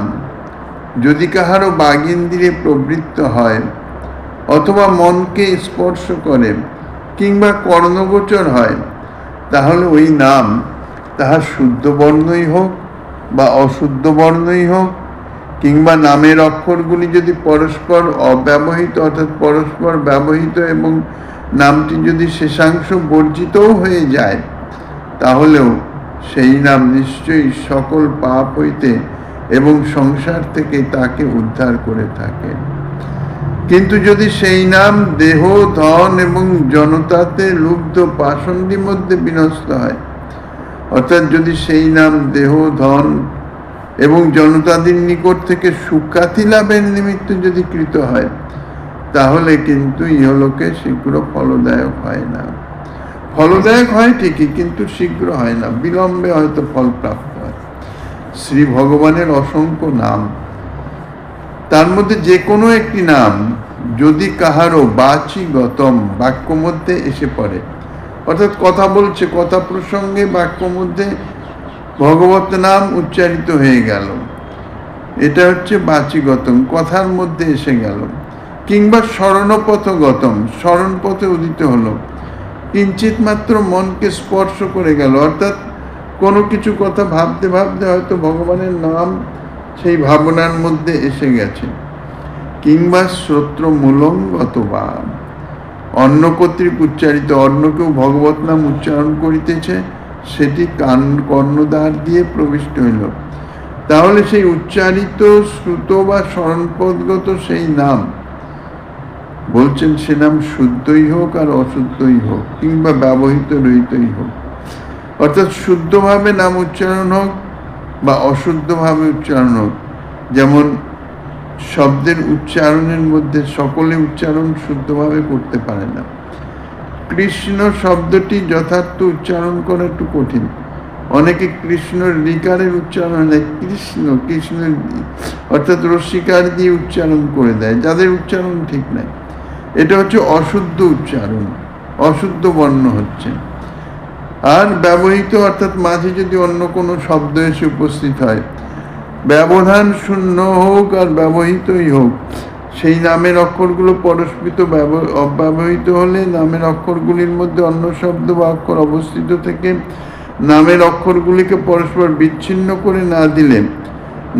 যদি কাহারও বাগিন্দ্রিয়ে প্রবৃত্ত হয় অথবা মনকে স্পর্শ করে কিংবা কর্ণগোচর হয়, তাহলে ওই নাম তাহা শুদ্ধ বর্ণই হোক বা অশুদ্ধ বর্ণই হোক, কিংবা নামের অক্ষরগুলি যদি পরস্পর অব্যবহৃত অর্থাৎ পরস্পর ব্যবহৃত এবং নামটি যদি শেষাংশ বর্জিতও হয়ে যায়, তাহলেও সেই নাম নিশ্চয়ই সকল পাপ হইতে এবং সংসার থেকে তাকে উদ্ধার করে থাকে। কিন্তু যদি সেই নাম দেহ ধন এবং জনতাতে লুব্ধ পাষণ্ডীর মধ্যে বিনষ্ট হয়, অর্থাৎ যদি সেই নাম দেহ, ধন এবং জনতাদের নিকট থেকে সুখ্যাতি লাভের নিমিত্ত যদি কৃত হয়, তাহলে কিন্তু ইহলোকে শীঘ্র ফলদায়ক হয় না। ফলদায়ক হয় ঠিকই, কিন্তু শীঘ্র হয় না, বিলম্বে হয়তো ফল প্রাপ্ত হয়। শ্রী ভগবানের অসংখ্য নাম, তার মধ্যে যে কোনো একটি নাম যদি কাহারও বাচি গতম বাক্য মধ্যে এসে পড়ে, অর্থাৎ কথা বলছে, কথা প্রসঙ্গে বাক্য মধ্যে ভগবত নাম উচ্চারিত হয়ে গেল, এটা হচ্ছে বাচিগতম, কথার মধ্যে এসে গেল। কিংবা স্মরণপথগতম, স্মরণ পথে উদিত হলো, কিঞ্চিত মাত্র মনকে স্পর্শ করে গেল, অর্থাৎ কোনো কিছু কথা ভাবতে ভাবতে হয়তো ভগবানের নাম সেই ভাবনার মধ্যে এসে গেছে। কিংবা শ্রোত্র মূলঙ্গত বা, অন্য কর্তৃক উচ্চারিত, অন্য কেউ ভগবত নাম উচ্চারণ করিতেছে, সেটি কান কর্ণদ্বার দিয়ে প্রবিষ্ট হইল, তাহলে সেই উচ্চারিত শ্রুত বা স্মরণপদগত সেই নাম, বলছেন সে নাম শুদ্ধই হোক আর অশুদ্ধই হোক, কিংবা ব্যবহৃত রহিতই হোক, অর্থাৎ শুদ্ধভাবে নাম উচ্চারণ হোক বা অশুদ্ধভাবে উচ্চারণ হোক। যেমন শব্দের উচ্চারণের মধ্যে সকলে উচ্চারণ শুদ্ধভাবে করতে পারে না। কৃষ্ণ শব্দটি যথার্থ উচ্চারণ করা একটু কঠিন, অনেকে কৃষ্ণ রিকারের উচ্চারণ হয় কৃষ্ণ, কৃষ্ণের অর্থাৎ রস্বীকার দিয়ে উচ্চারণ করে দেয়, যাদের উচ্চারণ ঠিক নাই। এটা হচ্ছে অশুদ্ধ উচ্চারণ, অশুদ্ধ বর্ণ হচ্ছে। আর ব্যবহৃত, অর্থাৎ মাঝে যদি অন্য কোনো শব্দ এসে উপস্থিত হয়, ব্যবধান শূন্য হোক আর ব্যবহৃতই হোক, সেই নামের অক্ষরগুলো পরস্পৃত অব্যবহৃত হলে নামের অক্ষরগুলির মধ্যে অন্য শব্দ বা অক্ষর অবস্থিত থেকে নামের অক্ষরগুলিকে পরস্পর বিচ্ছিন্ন করে না দিলে,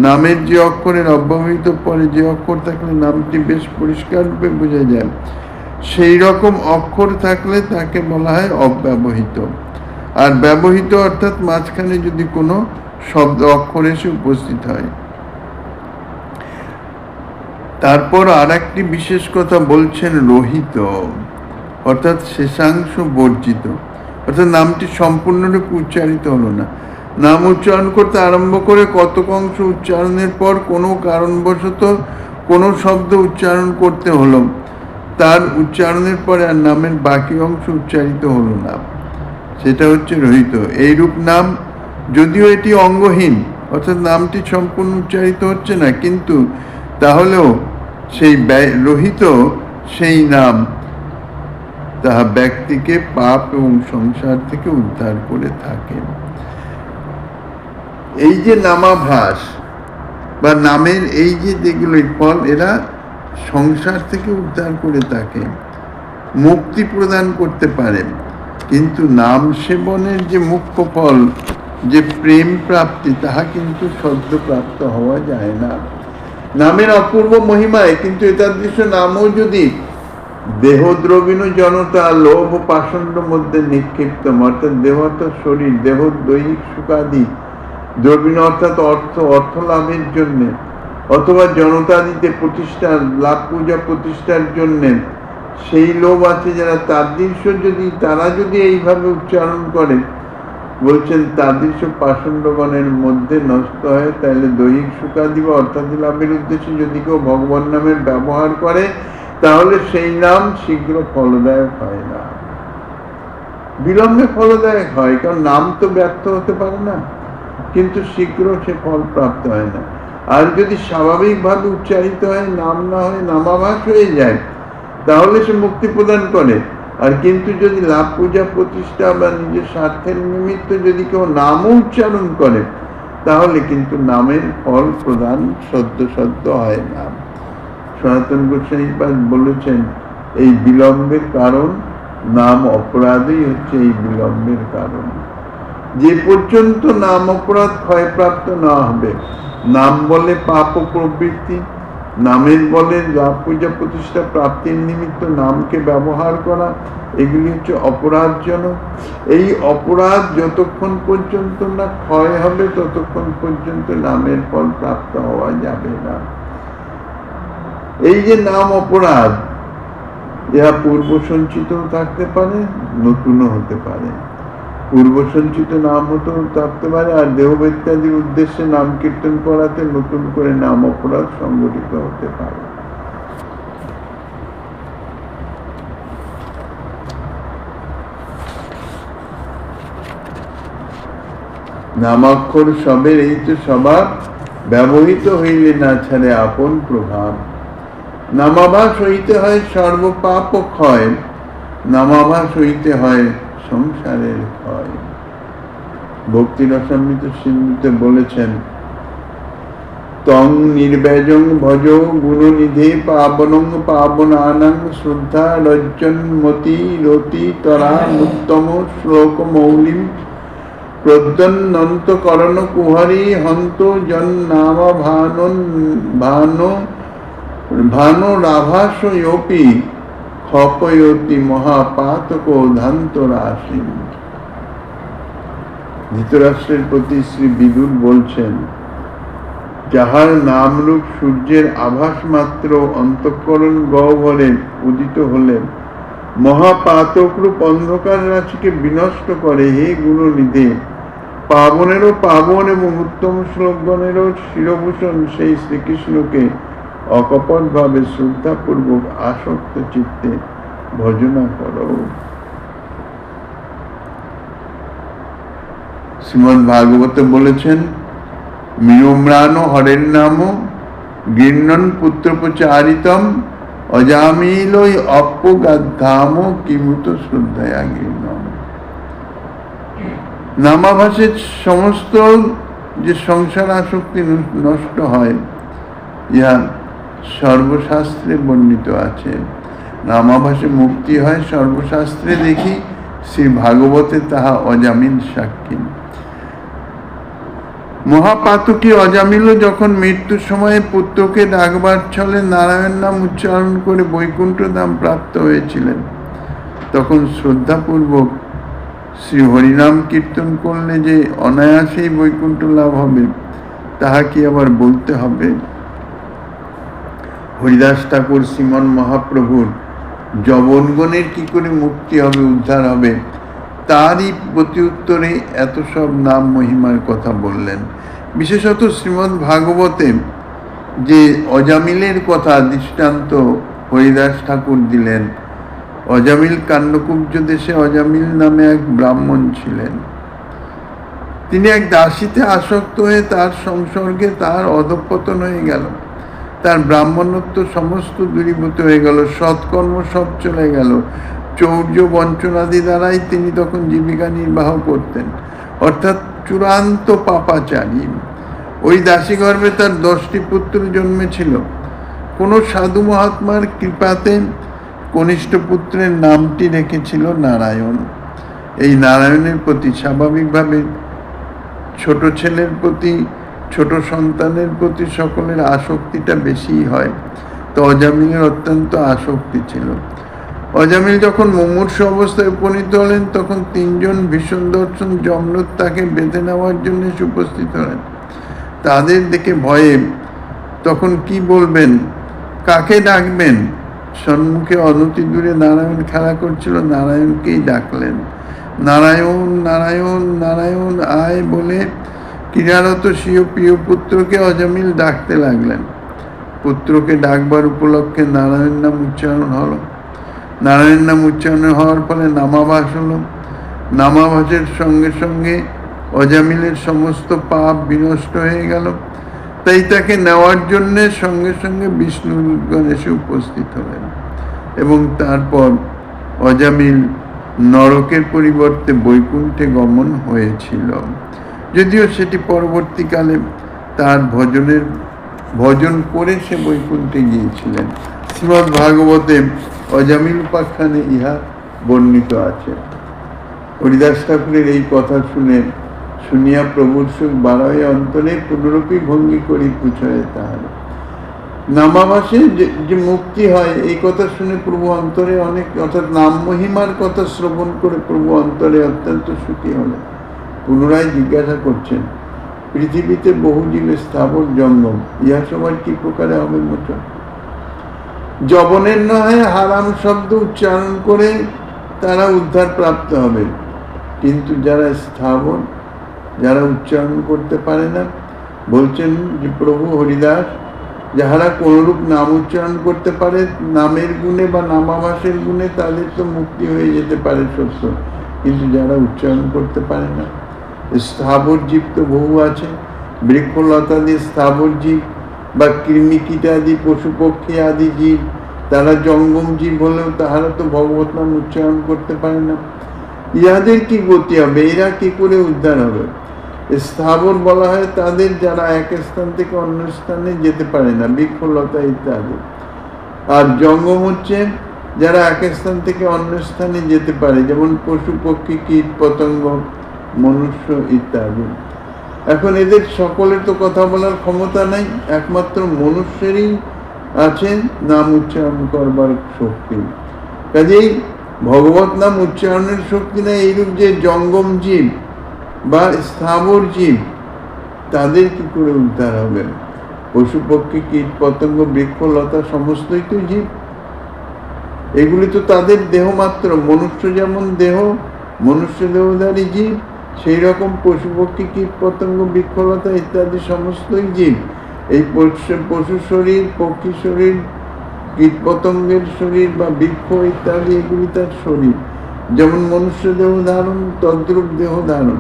নামের যে অক্ষরের অব্যবহৃত পরে যে অক্ষর থাকলে নামটি বেশ পরিষ্কাররূপে বোঝা যায়, সেই রকম অক্ষর থাকলে তাকে বলা হয় অব্যবহৃত। আর ব্যবহৃত অর্থাৎ মাঝখানে যদি কোনো শব্দ অক্ষর এসে উপস্থিত হয়। তারপর আর একটি বিশেষ কথা বলছেন, রহিত, অর্থাৎ শেষাংশ বর্জিত, অর্থাৎ নামটি সম্পূর্ণরূপে উচ্চারিত হলো না। নাম উচ্চারণ করতে আরম্ভ করে কতক অংশ উচ্চারণের পর কোনো কারণবশত কোনো শব্দ উচ্চারণ করতে হলো, তার উচ্চারণের পরে আর নামের বাকি অংশ উচ্চারিত হলো না, সেটা হচ্ছে রহিত। এইরূপ নাম যদিও এটি অঙ্গহীন, অর্থাৎ নামটি সম্পূর্ণ উচ্চারিত হচ্ছে না, কিন্তু তাহলেও সেই রহিত সেই নাম তাহা ব্যক্তিকে পাপ এবং সংসার থেকে উদ্ধার করে থাকে। এই যে নামাভাস বা নামের এই যে যেগুলোই ফল, এরা সংসার থেকে উদ্ধার করে থাকে, মুক্তি প্রদান করতে পারে। কিন্তু নাম সেবনের যে মুখ্য ফল, যে প্রেম প্রাপ্তি, তাহা কিন্তু সদ্য প্রাপ্ত হওয়া যায় না। নামের অপূর্ব মহিমায় কিন্তু এতাদৃশ নামও যদি দেহদ্রবীণ জনতা লোভ পাষণ্ড মধ্যে নিক্ষিপ্ত, অর্থাৎ দেহ অর্থাৎ শরীর, দেহ দৈহিক সুখাদি, দ্রবীণ অর্থাৎ অর্থ লাভের জন্য, অথবা জনতাদিতে প্রতিষ্ঠা লাভ পূজা প্রতিষ্ঠার জন্য সেই লোভ আছে যারা, তারা যদি এইভাবে উচ্চারণ করে, বলছেন তাদৃশ পাষণ্ডগণের মধ্যে নষ্ট হয়, তাহলে দৈহিক সুখাদি বা অর্থাদি লাভের উদ্দেশ্যে যদি কেউ ভগবান নামের ব্যবহার করে, তাহলে সেই নাম শীঘ্র ফলদায়ক হয় না, বিলম্বে ফলদায়ক হয়। কারণ নাম তো ব্যর্থ হতে পারে না, কিন্তু শীঘ্র সে ফল প্রাপ্ত হয় না। আর যদি স্বাভাবিকভাবে উচ্চারিত হয়, নাম না হয় নামাভাস হয়ে যায়, তাহলে সে মুক্তি প্রদান করে। আর কিন্তু যদি লাভ পূজা প্রতিষ্ঠা বা নিজের স্বার্থের নিমিত্ত যদি কেউ নামও উচ্চারণ করে, তাহলে কিন্তু নামের ফল প্রদান সদ্য হয় না। সনাতন গোস্বামী বলেছেন, এই বিলম্বের কারণ নাম অপরাধই হচ্ছে এই বিলম্বের কারণ। যে পর্যন্ত নাম অপরাধ ক্ষয়প্রাপ্ত না হবে, নাম বলে পাপ ও প্রবৃত্তি, নামের বলে লাভ পূজা প্রতিষ্ঠা প্রাপ্তির নিমিত্ত নামকে ব্যবহার করা, এগুলি হচ্ছে অপরাধজনক। এই অপরাধ যতক্ষণ পর্যন্ত না ক্ষয় হবে, ততক্ষণ পর্যন্ত নামের ফল প্রাপ্ত হওয়া যাবে না। এই যে নাম অপরাধ, ইহা পূর্ব সঞ্চিত থাকতে পারে, নতুনও হতে পারে। পূর্ব সঞ্চিত নাম হতো থাকতে পারে, আর দেহবেত্যাদির উদ্দেশ্যে নাম কীর্তন করাতে নতুন করে নাম অপরাধ সংগঠিত হতে পারে। নামাক্ষর সবের এই তো স্বভাব, ব্যবহৃত হইলে না ছাড়ে আপন প্রভাব। নামাভাস হইতে হয় সর্বপাপ ক্ষয়, নামাভাস হইতে হয় সংসারের ক্ষয়। ভক্তি রসামৃত সিন্ধুতে বলেছেন, তং নির্ব্যাজং ভজ গুণনিধে পাবনং পাবনানাং শ্রদ্ধা রজ্জন্মতি রতি তরানুত্তম শ্লোক মৌলিম প্রদ্যন্নত করণ কুহরি হন্ত জন নাম ভানো রাভাসয়োপি ক্ষপয়তি মহাপাতক ধান্ত রাশি। ধৃতরাষ্ট্রের প্রতি শ্রী বিদুর বলছেন, যাহার নামরূপ সূর্যের আভাস মাত্র অন্তঃকরণ গহ্বরে উদিত হলে মহাপাতক রূপ অন্ধকার রাশিকে বিনষ্ট করে, হে গুণনিধে পাবনেরও পাবন এবং উত্তম শ্লোকগণেরও শিরভূষণ সেই শ্রীকৃষ্ণকে অকপট ভাবে শ্রদ্ধাপূর্বক আসক্ত চিত্তে ভজনা করো। শ্রীমদ্ ভাগবতে বলেছেন, মিয়ম্রাণ হরের নাম গীর্ণন পুত্রপচারিতম অজামিলই অপ্পগাধাম কিমুত শ্রদ্ধায়া গীর্ণম। নামাভাসের সমস্ত যে সংসার আসক্তি নষ্ট হয়, ইহা সর্বশাস্ত্রে বর্ণিত আছে। নামাভাসে মুক্তি হয় সর্বশাস্ত্রে দেখি, শ্রী ভাগবতে তাহা অজামিল সাক্ষী। মহাপাতকী অজামিল যখন মৃত্যুর সময়ে পুত্রকে ডাকবার ছলে নারায়ণ নাম উচ্চারণ করে বৈকুণ্ঠ ধাম প্রাপ্ত হয়েছিলেন, তখন শ্রদ্ধাপূর্বক শ্রী হরিনাম কীর্তন করলে যে অনায়াসেই বৈকুণ্ঠ লাভ হবে, তাহা কি আবার বলতে হবে? হরিদাস ঠাকুর শ্রীমন মহাপ্রভুর যবনগণের কি করে মুক্তি হবে, উদ্ধার হবে, তারই প্রতি উত্তরে এত সব নাম মহিমার কথা বললেন। বিশেষত শ্রীমদ্ ভাগবতে যে অজামিলের কথা দৃষ্টান্ত হরিদাস ঠাকুর দিলেন, অজামিল কান্ডকুব্জ দেশে অজামিল নামে এক ব্রাহ্মণ ছিলেন। তিনি এক দাসীতে আসক্ত হয়ে তার সংসর্গে তার অধঃপতন হয়ে গেল, তার ব্রাহ্মণত্ব সমস্ত দূরীভূত হয়ে গেল, সৎকর্ম সব চলে গেল। চৌর্য বঞ্চনাদি দ্বারাই তিনি তখন জীবিকা নির্বাহ করতেন, অর্থাৎ চূড়ান্ত পাপাচারী। ওই দাসী গর্ভে তার 10টি পুত্র জন্মেছিল। কোনো সাধু মহাত্মার কৃপাতে কনিষ্ঠ পুত্রের নামটি রেখেছিল নারায়ণ। এই নারায়ণের প্রতি স্বাভাবিকভাবে ছোট ছেলের প্রতি, ছোট সন্তানের প্রতি সকলের আসক্তিটা বেশিই হয়। তো অজামিলের অত্যন্ত আসক্তি ছিল। অজামিল যখন মুমূর্ষ অবস্থায় উপনীত হলেন, তখন 3 জন ভীষণ দর্শন যমদূত তাকে বেঁধে নেওয়ার জন্য উপস্থিত হলেন। তাদের দেখে ভয়ে তখন কি বলবেন, কাকে ডাকবেন? সম্মুখে অনতি দূরে নারায়ণ খেলা করছিল, নারায়ণকেই ডাকলেন। নারায়ণ নারায়ণ নারায়ণ আয় বলে ক্রীড়ারত স্বীয় প্রিয় পুত্রকে অজামিল ডাকতে লাগলেন। পুত্রকে ডাকবার উপলক্ষে নারায়ণ নাম উচ্চারণ হলো। নারায়ণ নাম উচ্চারণ হওয়ার ফলে নামাভাস হলো। নামাভাসের সঙ্গে সঙ্গে অজামিলের সমস্ত পাপ বিনষ্ট হয়ে গেল। তাই তাকে নেওয়ার জন্যে সঙ্গে সঙ্গে বিষ্ণুগণ এসে উপস্থিত হলেন, এবং তারপর অজামিল নরকের পরিবর্তে বৈকুণ্ঠে গমন হয়েছিল। যদিও সেটি পরবর্তীকালে তার ভজন করে সে বৈকুণ্ঠে গিয়েছিলেন। শ্রীমদ্ ভাগবতে অজামিল উপাখ্যানে ইহা বর্ণিত আছে। হরিদাস ঠাকুরের এই কথা শুনিয়া প্রভুর সুখ বাড়াইয়া অন্তরে পুনরূপী ভঙ্গি করি পুছয়ে তাহার। নামাভাসে যে মুক্তি হয়, এই কথা শুনে প্রভু অন্তরে অনেক, অর্থাৎ নাম মহিমার কথা শ্রবণ করে প্রভু অন্তরে অত্যন্ত সুখী হলেন। পুনরায় জিজ্ঞাসা করছেন, পৃথিবীতে বহু জীবের স্থাবর জঙ্গম, ইহা সবার কি প্রকারে হবে মোচন? যবনের নহে হারাম শব্দ উচ্চারণ করে তারা উদ্ধার প্রাপ্ত হবে। কিন্তু যারা স্থাবর, যারা উচ্চারণ করতে পারে না, বলছেন যে প্রভু হরিদাস, যাহারা কোনরূপ নাম উচ্চারণ করতে পারে নামের গুণে বা নামাভাসের গুণে, তাদের তো মুক্তি হয়ে যেতে পারে সত্য, কিন্তু যারা উচ্চারণ করতে পারে না, স্থাবর জীব তো বহু আছে, বৃক্ষলতাদি স্থাবর জীব বা কৃমিকীট আদি পশু পক্ষী আদি জীব, তারা জঙ্গম জীব হলেও তাহারা তো ভগবত নাম উচ্চারণ করতে পারে না। ইহাদের কি গতি হবে? এরা কি করে উদ্ধার হবে? স্থাবর বলা হয় তাদের যারা এক স্থান থেকে অন্য স্থানে যেতে পারে না, বৃক্ষলতা ইত্যাদি। আর জঙ্গম হচ্ছে যারা এক স্থান থেকে অন্য স্থানে যেতে পারে, যেমন পশু পক্ষী কীট পতঙ্গ মনুষ্য ইত্যাদি। এখন এদের সকলের তো কথা বলার ক্ষমতা নাই, একমাত্র মনুষ্যেরই আছে নাম উচ্চারণ করবার শক্তি। কাজেই ভগবত নাম উচ্চারণের শক্তি নেই। এইরূপ যে জঙ্গম জীব বা স্থাবর জীব, তাদের কি করে উদ্ধার হবে? পশু পক্ষী কীট পতঙ্গ বৃক্ষলতা সমস্তই তো জীব, এগুলি তো তাদের দেহ মাত্র। মনুষ্য যেমন দেহ, মনুষ্য দেহধারী জীব, সেই রকম পশু পক্ষী কীট পতঙ্গ বৃক্ষলতা ইত্যাদি সমস্তই জীব। এই পশু শরীর, পক্ষী শরীর, কীট পতঙ্গের শরীর বা বৃক্ষ ইত্যাদি, এগুলি তার শরীর। যেমন মনুষ্য দেহ ধারণ, তদ্রূপ দেহ ধারণ।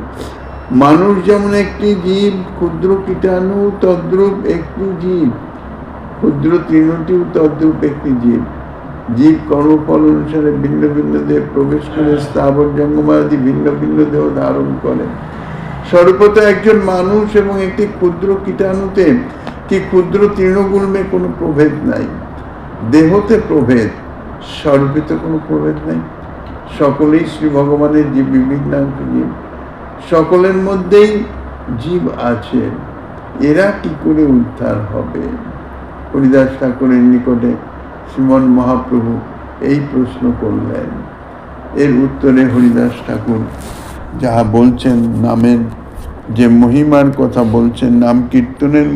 মানুষ যেমন একটি জীব, ক্ষুদ্র কীটাণু তদ্রূপ একটি জীব, ক্ষুদ্র তৃণটিও তদ্রূপ একটি জীব। জীব কর্মফল অনুসারে ভিন্ন ভিন্ন দেহে প্রবেশ করে স্থাবর জঙ্গমাদি ভিন্ন ভিন্ন দেহ ধারণ করে। সর্বত একজন মানুষ এবং একটি ক্ষুদ্র কীটাণুতে কি ক্ষুদ্র তৃণগুল্মে কোনো প্রভেদ নাই। দেহতে প্রভেদ, সর্বিত কোনো প্রভেদ নাই। সকলেই শ্রী ভগবানের জীব, বিভিন্নাংশ জীব, সকলের মধ্যেই জীব আছে। এরা কি করে উদ্ধার হবে? হরিদাস ঠাকুরের নিকটে শ্রীমন মহাপ্রভু এই প্রশ্ন করলেন। এর উত্তরে হরিদাস ঠাকুর যাহা বলছেন, নামের যে মহিমার কথা বলছেন, নাম কীর্তনের